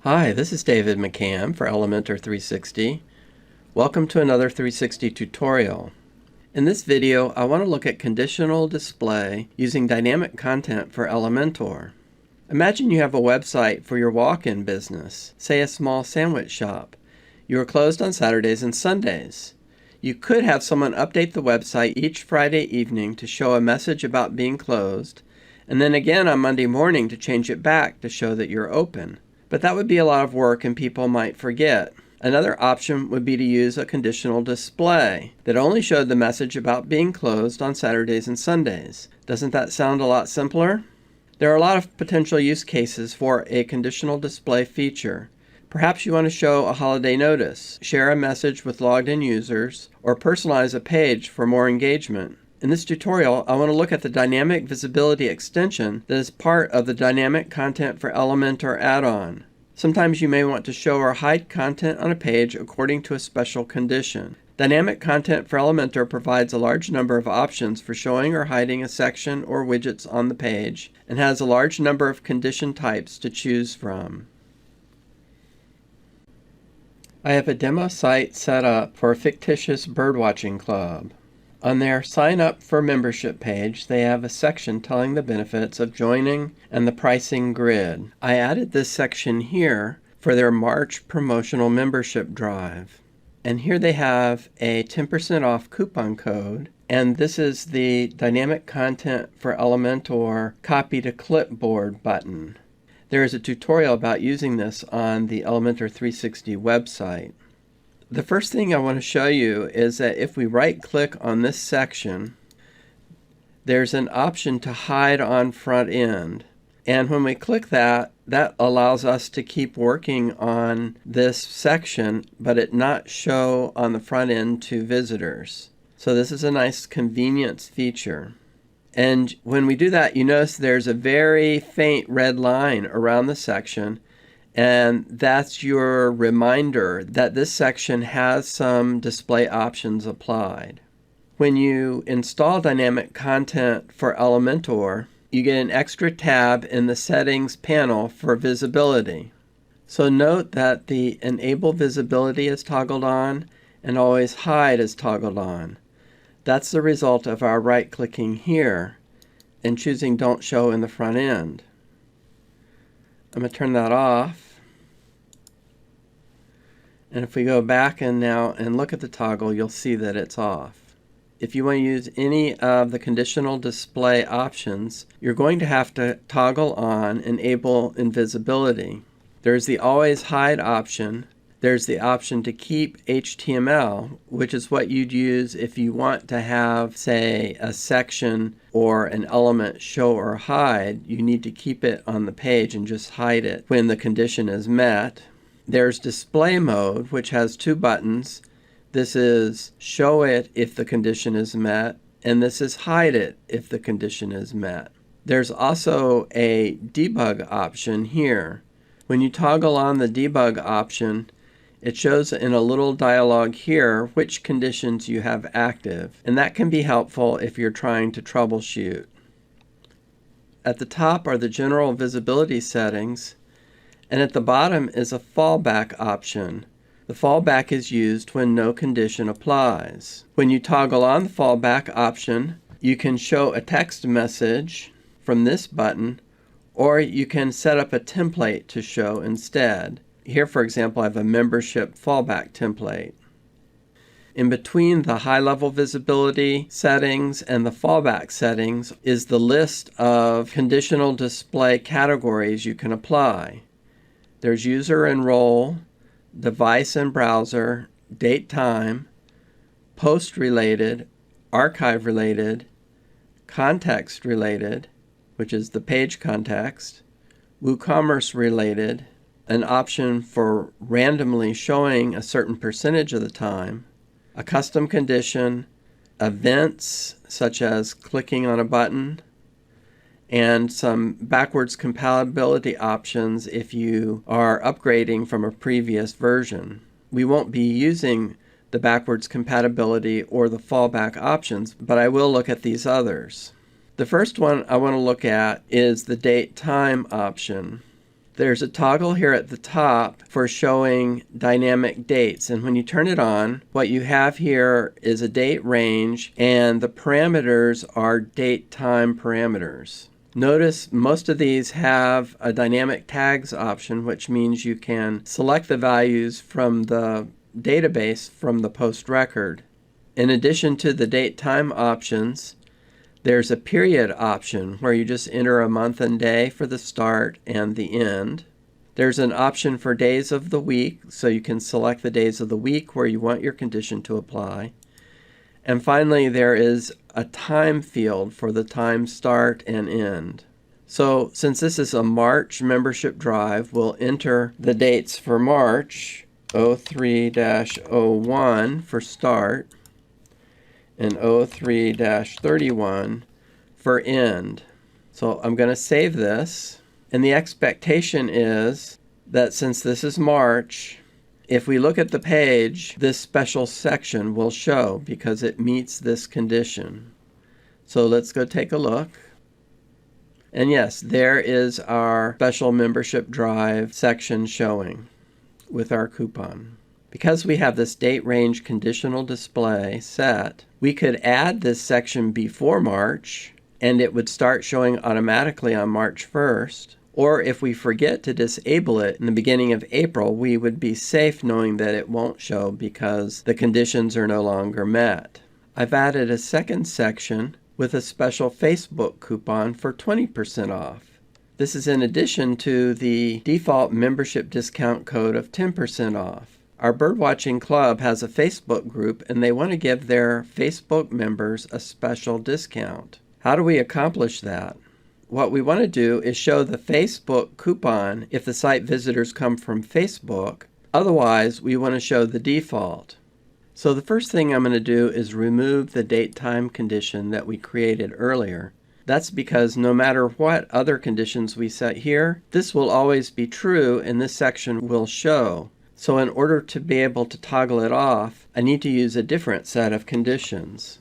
Hi, this is David McCann for Elementor 360. Welcome to another 360 tutorial. In this video, I want to look at conditional display using dynamic content for Elementor. Imagine you have a website for your walk-in business, say a small sandwich shop. You are closed on Saturdays and Sundays. You could have someone update the website each Friday evening to show a message about being closed, and then again on Monday morning to change it back to show that you're open. But that would be a lot of work and people might forget. Another option would be to use a conditional display that only showed the message about being closed on Saturdays and Sundays. Doesn't that sound a lot simpler? There are a lot of potential use cases for a conditional display feature. Perhaps you want to show a holiday notice, share a message with logged-in users, or personalize a page for more engagement. In this tutorial, I want to look at the Dynamic Visibility extension that is part of the Dynamic Content for Elementor add-on. Sometimes you may want to show or hide content on a page according to a special condition. Dynamic Content for Elementor provides a large number of options for showing or hiding a section or widgets on the page, and has a large number of condition types to choose from. I have a demo site set up for a fictitious birdwatching club. On their Sign Up for Membership page, they have a section telling the benefits of joining and the pricing grid. I added this section here for their March promotional membership drive. And here they have a 10% off coupon code, and this is the Dynamic Content for Elementor Copy to Clipboard button. There is a tutorial about using this on the Elementor 360 website. The first thing I want to show you is that if we right-click on this section, there's an option to hide on front end. And when we click that, that allows us to keep working on this section, but it not show on the front end to visitors. So this is a nice convenience feature. And when we do that, you notice there's a very faint red line around the section. And that's your reminder that this section has some display options applied. When you install dynamic content for Elementor, you get an extra tab in the settings panel for visibility. So note that the enable visibility is toggled on and always hide is toggled on. That's the result of our right-clicking here and choosing don't show in the front end. I'm going to turn that off. And if we go back and now and look at the toggle, you'll see that it's off. If you want to use any of the conditional display options, you're going to have to toggle on Enable Invisibility. There's the Always Hide option. There's the option to keep HTML, which is what you'd use if you want to have, say, a section or an element show or hide. You need to keep it on the page and just hide it when the condition is met. There's Display Mode, which has two buttons. This is Show It if the condition is met, and this is Hide It if the condition is met. There's also a Debug option here. When you toggle on the Debug option, it shows in a little dialog here which conditions you have active, and that can be helpful if you're trying to troubleshoot. At the top are the general visibility settings, and at the bottom is a fallback option. The fallback is used when no condition applies. When you toggle on the fallback option, you can show a text message from this button, or you can set up a template to show instead. Here, for example, I have a membership fallback template. In between the high-level visibility settings and the fallback settings is the list of conditional display categories you can apply. There's user and role, device and browser, date time, post related, archive related, context related, which is the page context, WooCommerce related, an option for randomly showing a certain percentage of the time, a custom condition, events such as clicking on a button, and some backwards compatibility options if you are upgrading from a previous version. We won't be using the backwards compatibility or the fallback options, but I will look at these others. The first one I want to look at is the date time option. There's a toggle here at the top for showing dynamic dates, and when you turn it on, what you have here is a date range, and the parameters are date time parameters. Notice most of these have a dynamic tags option, which means you can select the values from the database from the post record. In addition to the date time options, there's a period option where you just enter a month and day for the start and the end. There's an option for days of the week, so you can select the days of the week where you want your condition to apply. And finally, there is a time field for the time start and end. So since this is a March membership drive, we'll enter the dates for March, 03-01 for start, and 03-31 for end. So I'm going to save this, and the expectation is that since this is March, if we look at the page, this special section will show because it meets this condition. So let's go take a look. And yes, there is our special membership drive section showing with our coupon. Because we have this date range conditional display set, we could add this section before March and it would start showing automatically on March 1st. Or if we forget to disable it in the beginning of April, we would be safe knowing that it won't show because the conditions are no longer met. I've added a second section with a special Facebook coupon for 20% off. This is in addition to the default membership discount code of 10% off. Our birdwatching club has a Facebook group and they want to give their Facebook members a special discount. How do we accomplish that? What we want to do is show the Facebook coupon if the site visitors come from Facebook. Otherwise, we want to show the default. So the first thing I'm going to do is remove the date time condition that we created earlier. That's because no matter what other conditions we set here, this will always be true and this section will show. So in order to be able to toggle it off, I need to use a different set of conditions.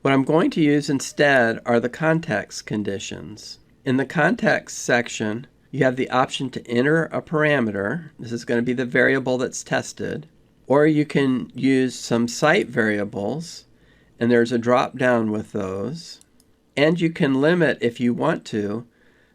What I'm going to use instead are the context conditions. In the context section, you have the option to enter a parameter. This is going to be the variable that's tested. Or you can use some site variables, and there's a drop down with those. And you can limit, if you want to,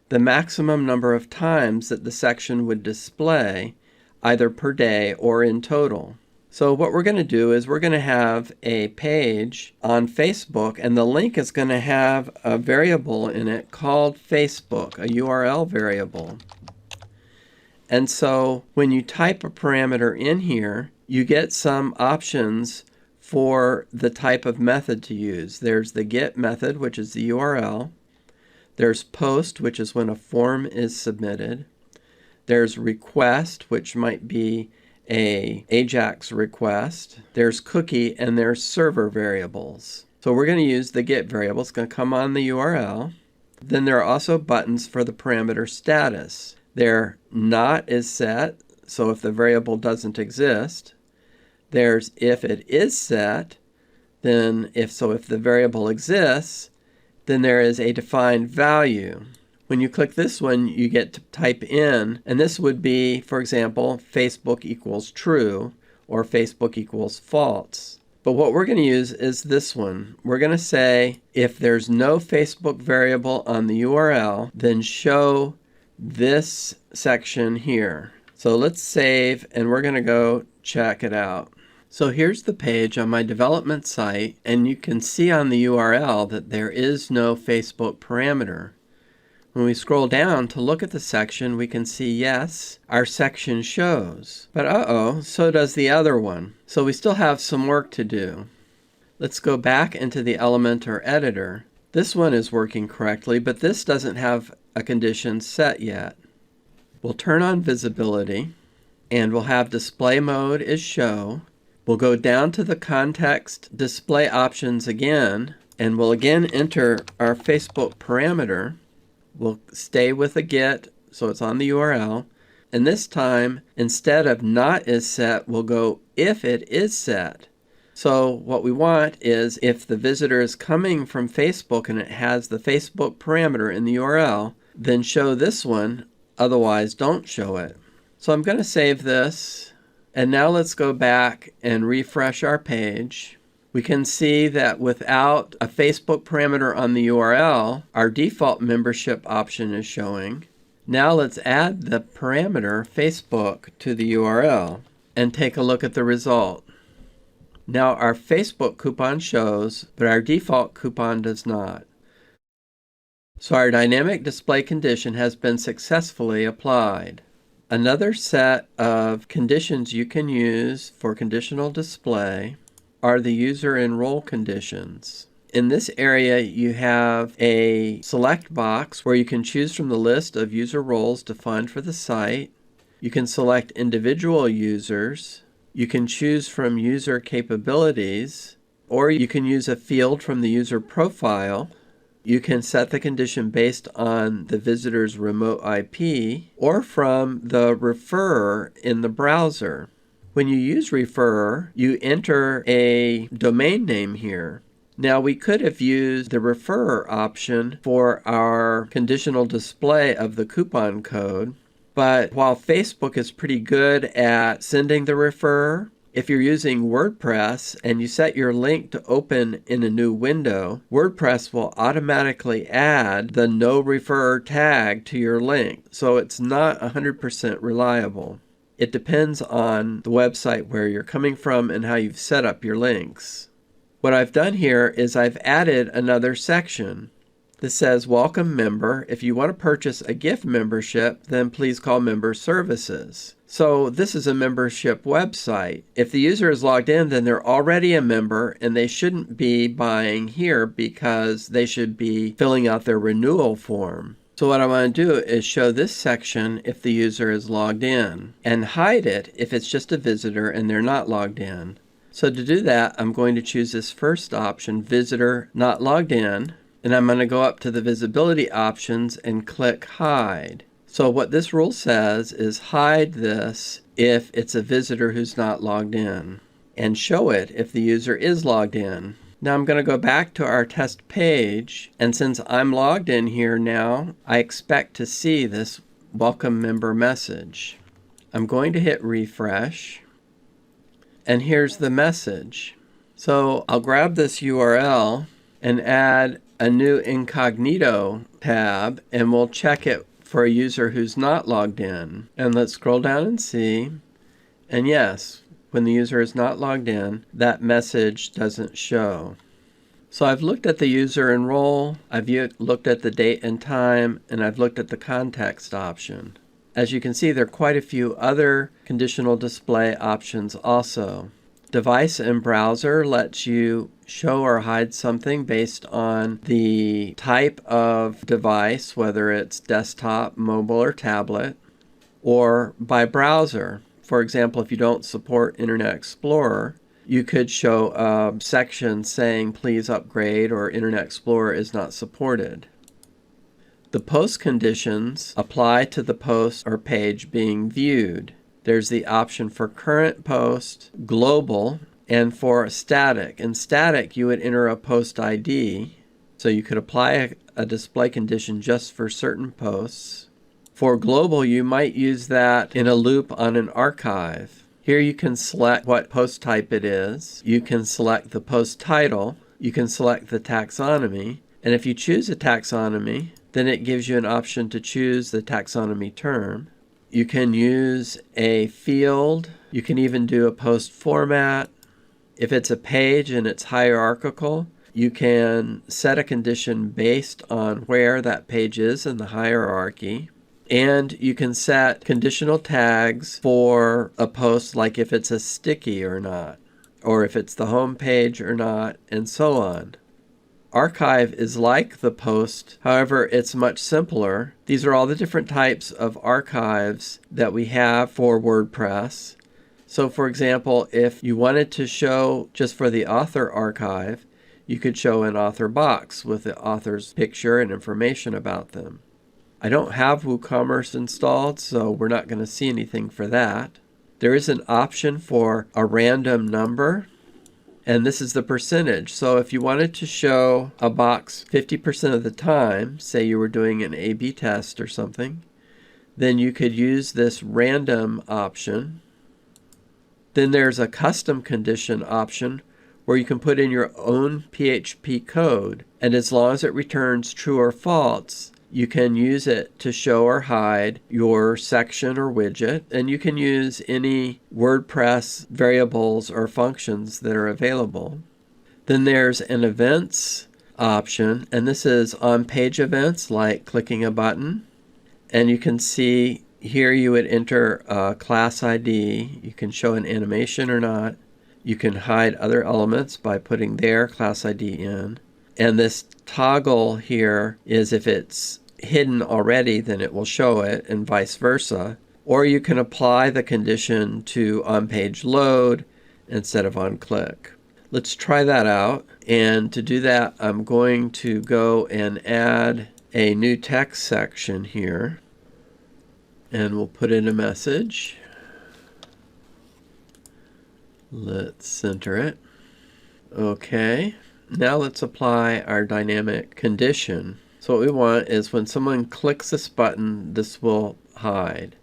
the maximum number of times that the section would display, either per day or in total. So what we're going to do is we're going to have a page on Facebook, and the link is going to have a variable in it called Facebook, a URL variable. And so when you type a parameter in here, you get some options for the type of method to use. There's the get method, which is the URL. There's post, which is when a form is submitted. There's request, which might be a AJAX request. There's cookie, and there's server variables. So we're going to use the get variable. It's going to come on the URL. Then there are also buttons for the parameter status. There not is set, so if the variable doesn't exist. There's if it is set, then if the variable exists, then there is a defined value. When you click this one, you get to type in, and this would be, for example, Facebook equals true or Facebook equals false. But what we're going to use is this one. We're going to say if there's no Facebook variable on the URL, then show this section here. So let's save, and we're going to go check it out. So here's the page on my development site, and you can see on the URL that there is no Facebook parameter. When we scroll down to look at the section, we can see, yes, our section shows. But so does the other one. So we still have some work to do. Let's go back into the Elementor editor. This one is working correctly, but this doesn't have a condition set yet. We'll turn on visibility, and we'll have display mode is show. We'll go down to the context display options again, and we'll again enter our Facebook parameter. We'll stay with a get, so it's on the URL. And this time, instead of not is set, we'll go if it is set. So what we want is if the visitor is coming from Facebook and it has the Facebook parameter in the URL, then show this one, otherwise don't show it. So I'm going to save this, and now let's go back and refresh our page. We can see that without a Facebook parameter on the URL, our default membership option is showing. Now let's add the parameter Facebook to the URL and take a look at the result. Now our Facebook coupon shows, but our default coupon does not. So our dynamic display condition has been successfully applied. Another set of conditions you can use for conditional display are the user enroll conditions. In this area, you have a select box where you can choose from the list of user roles defined for the site. You can select individual users. You can choose from user capabilities, or you can use a field from the user profile. You can set the condition based on the visitor's remote IP or from the referrer in the browser. When you use referrer, you enter a domain name here. Now we could have used the referrer option for our conditional display of the coupon code, but while Facebook is pretty good at sending the referrer, if you're using WordPress and you set your link to open in a new window, WordPress will automatically add the no referrer tag to your link, so it's not 100% reliable. It depends on the website where you're coming from and how you've set up your links. What I've done here is I've added another section. This says, welcome member. If you want to purchase a gift membership, then please call member services. So this is a membership website. If the user is logged in, then they're already a member and they shouldn't be buying here because they should be filling out their renewal form. So what I want to do is show this section if the user is logged in and hide it if it's just a visitor and they're not logged in. So to do that, I'm going to choose this first option, visitor not logged in. And I'm going to go up to the visibility options and click hide. So what this rule says is hide this if it's a visitor who's not logged in and show it if the user is logged in. Now I'm going to go back to our test page, and since I'm logged in here now, I expect to see this welcome member message. I'm going to hit refresh, and here's the message. So I'll grab this URL and add a new incognito tab, and we'll check it for a user who's not logged in. And let's scroll down and see. And yes, when the user is not logged in, that message doesn't show. So I've looked at the user enroll, I've looked at the date and time, and I've looked at the context option. As you can see, there are quite a few other conditional display options also. Device and browser lets you show or hide something based on the type of device, whether it's desktop, mobile, or tablet, or by browser. For example, if you don't support Internet Explorer, you could show a section saying please upgrade or Internet Explorer is not supported. The post conditions apply to the post or page being viewed. There's the option for current post, global, and for static. In static, you would enter a post ID, so you could apply a display condition just for certain posts. For global, you might use that in a loop on an archive. Here you can select what post type it is. You can select the post title. You can select the taxonomy. And if you choose a taxonomy, then it gives you an option to choose the taxonomy term. You can use a field. You can even do a post format. If it's a page and it's hierarchical, you can set a condition based on where that page is in the hierarchy. And you can set conditional tags for a post, like if it's a sticky or not, or if it's the home page or not, and so on. Archive is like the post, however, it's much simpler. These are all the different types of archives that we have for WordPress. So for example, if you wanted to show just for the author archive, you could show an author box with the author's picture and information about them. I don't have WooCommerce installed, so we're not going to see anything for that. There is an option for a random number. And this is the percentage. So if you wanted to show a box 50% of the time, say you were doing an A/B test or something, then you could use this random option. Then there's a custom condition option where you can put in your own PHP code, and as long as it returns true or false, you can use it to show or hide your section or widget, and you can use any WordPress variables or functions that are available. Then there's an events option, and this is on-page events like clicking a button. And you can see here you would enter a class ID. You can show an animation or not. You can hide other elements by putting their class ID in. And this toggle here is if it's hidden already, then it will show it, and vice versa. Or you can apply the condition to on-page load instead of on-click. Let's try that out. And to do that, I'm going to go and add a new text section here. And we'll put in a message. Let's center it. Okay, now let's apply our dynamic condition. So what we want is when someone clicks this button, this will hide.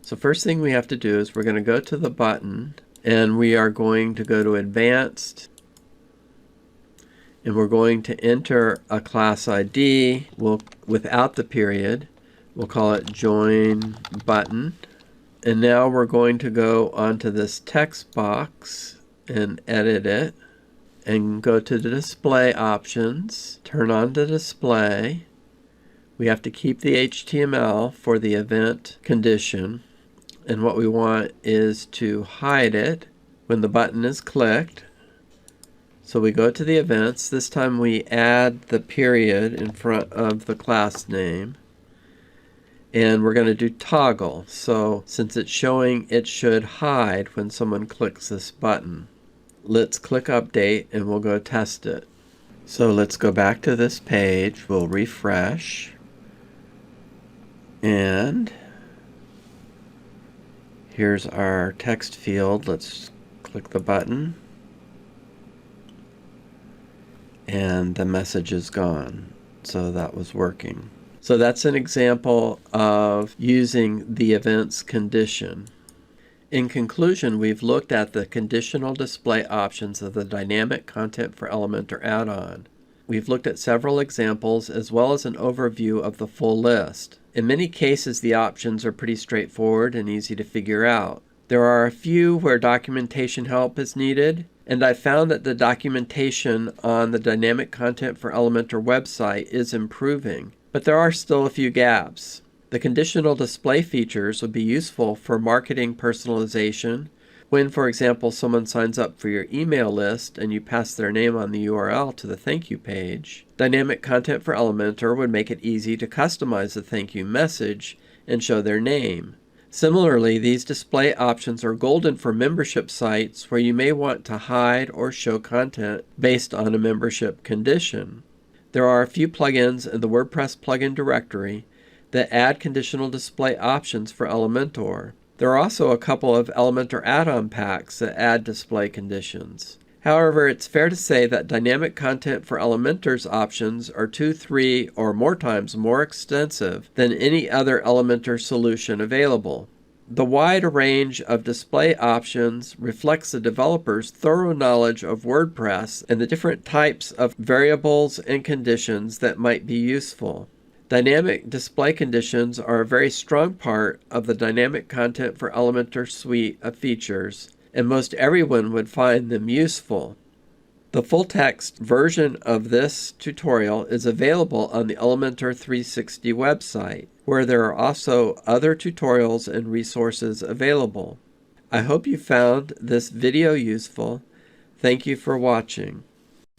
So first thing we have to do is we're going to go to the button, and we are going to go to Advanced, and we're going to enter a class ID without the period. We'll call it Join Button. And now we're going to go onto this text box and edit it and go to the display options, turn on the display. We have to keep the HTML for the event condition, and what we want is to hide it when the button is clicked. So we go to the events. This time we add the period in front of the class name. And we're going to do toggle. So since it's showing, it should hide when someone clicks this button. Let's click update and we'll go test it. So let's go back to this page. We'll refresh. And here's our text field. Let's click the button. And the message is gone. So that was working. So that's an example of using the events condition. In conclusion, we've looked at the conditional display options of the Dynamic Content for Elementor add-on. We've looked at several examples as well as an overview of the full list. In many cases, the options are pretty straightforward and easy to figure out. There are a few where documentation help is needed, and I found that the documentation on the Dynamic Content for Elementor website is improving. But there are still a few gaps. The conditional display features would be useful for marketing personalization. When, for example, someone signs up for your email list and you pass their name on the URL to the thank you page, Dynamic Content for Elementor would make it easy to customize the thank you message and show their name. Similarly, these display options are golden for membership sites where you may want to hide or show content based on a membership condition. There are a few plugins in the WordPress plugin directory that add conditional display options for Elementor. There are also a couple of Elementor add-on packs that add display conditions. However, it's fair to say that Dynamic Content for Elementor's options are 2, 3, or more times more extensive than any other Elementor solution available. The wide range of display options reflects the developer's thorough knowledge of WordPress and the different types of variables and conditions that might be useful. Dynamic display conditions are a very strong part of the Dynamic Content for Elementor suite of features, and most everyone would find them useful. The full-text version of this tutorial is available on the Elementor 360 website, where there are also other tutorials and resources available. I hope you found this video useful. Thank you for watching.